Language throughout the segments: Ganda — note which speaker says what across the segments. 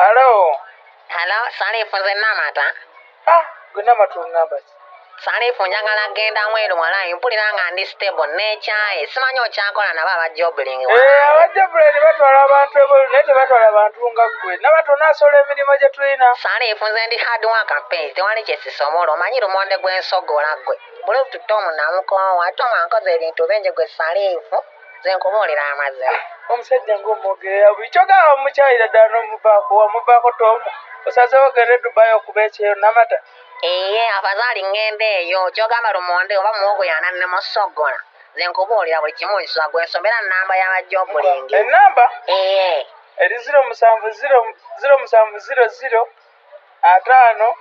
Speaker 1: Hello.
Speaker 2: Hello, Salifu nze Namata.
Speaker 1: Gwe Namata ongamba ki?
Speaker 2: Salifu njagala genda mweru mwalayi mpulira nga ndi stable n'ekyayi simanyi okyakola nabo abajobling.
Speaker 1: Abajobling batwala abantu ebweru naye tebatwala abantu nga ggwe. Namata onaasobola emirimu gye tulina.
Speaker 2: Salifu nze ndi hard worker page tewali kyesisomola omanyi lumonde gw'ensogola ggwe. Buli tutte omunamukoowa ate omwankoze ebintu bingi gwe Salifu nze nkubuulira amazima.
Speaker 1: Omusajja ng'omwogerera buli kyogamba mukyayira ddala n'omuvaako wamuvaako tomu osazeewo ogende Dubai okuba ekyeyo Namata.
Speaker 2: Abazaali ngende eyo kyogamba lumonde oba muwogo yanannemu sogola nze nkubuulira buli kimu nsula gwe nsomera nnamba y'abajobling.
Speaker 1: Ennamba? Eri 07000 5 32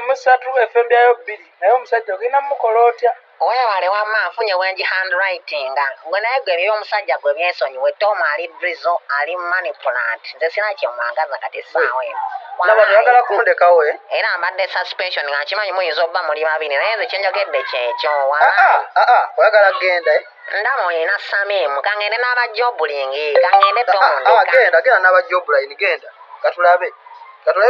Speaker 1: 53 efembyayo 2 naye omusajja ogenda mukola otya?
Speaker 2: Weewale wamma nfunye wengi handwriting gwe naye gwe by'omusajja gwe byensonyiwe Tom ali drizzle ali manipulant nze sina kyemwangaza kati essaawa eno.
Speaker 1: Namata oyagala kundekawo
Speaker 2: era mbadde suspension nga nkimanyi muyinza obba muli babiri naye nze kyenjogedde kyekyo.
Speaker 1: Oyagala genda
Speaker 2: ndaba olina Samimu kangende n'abajobling kangende Tom
Speaker 1: genda n'abajobling genda katulabe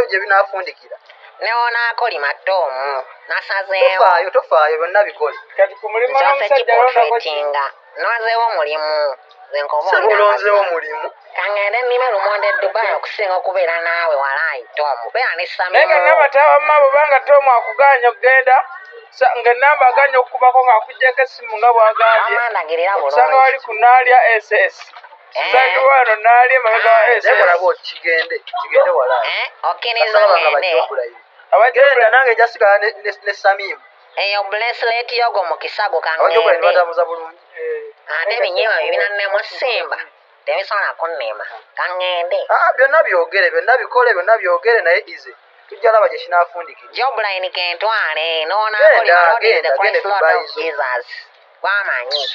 Speaker 1: gye binaafundikira.
Speaker 2: newonaako lima Tom nasazeewo
Speaker 1: tofaayo byonna bikole kati ku mulimu
Speaker 2: kiportretinga nwazeewo mulimu nze
Speaker 1: nkobolonzeewo mulimu
Speaker 2: kangende nnime lumonde Dubai okusinga okubeera naawe walaayi Tom beera ne Samimu.
Speaker 1: naye Namata wamma bwobanga Tom akuganya okugenda ng'ennamba aganya okukubako ng'akuggyako essimu nga bw'agambye okusanga wali ku naalya SS sanga wano naalya emabega wa SS kigende walaayi
Speaker 2: okkiriza ngende
Speaker 1: abagenda nange nja sigala ne Samimu
Speaker 2: eyo bracelet yogo mu kisago kangende ate ebinyeebwa bibinannemu Simba tebisobola kunnema kangende.
Speaker 1: byonna byogere byonna bikole byonna byogere naye ize tujja laba gye kinaafundikira.
Speaker 2: Jobline kentwale noonaako limalodi the Christ Lord of Jesus wamanyi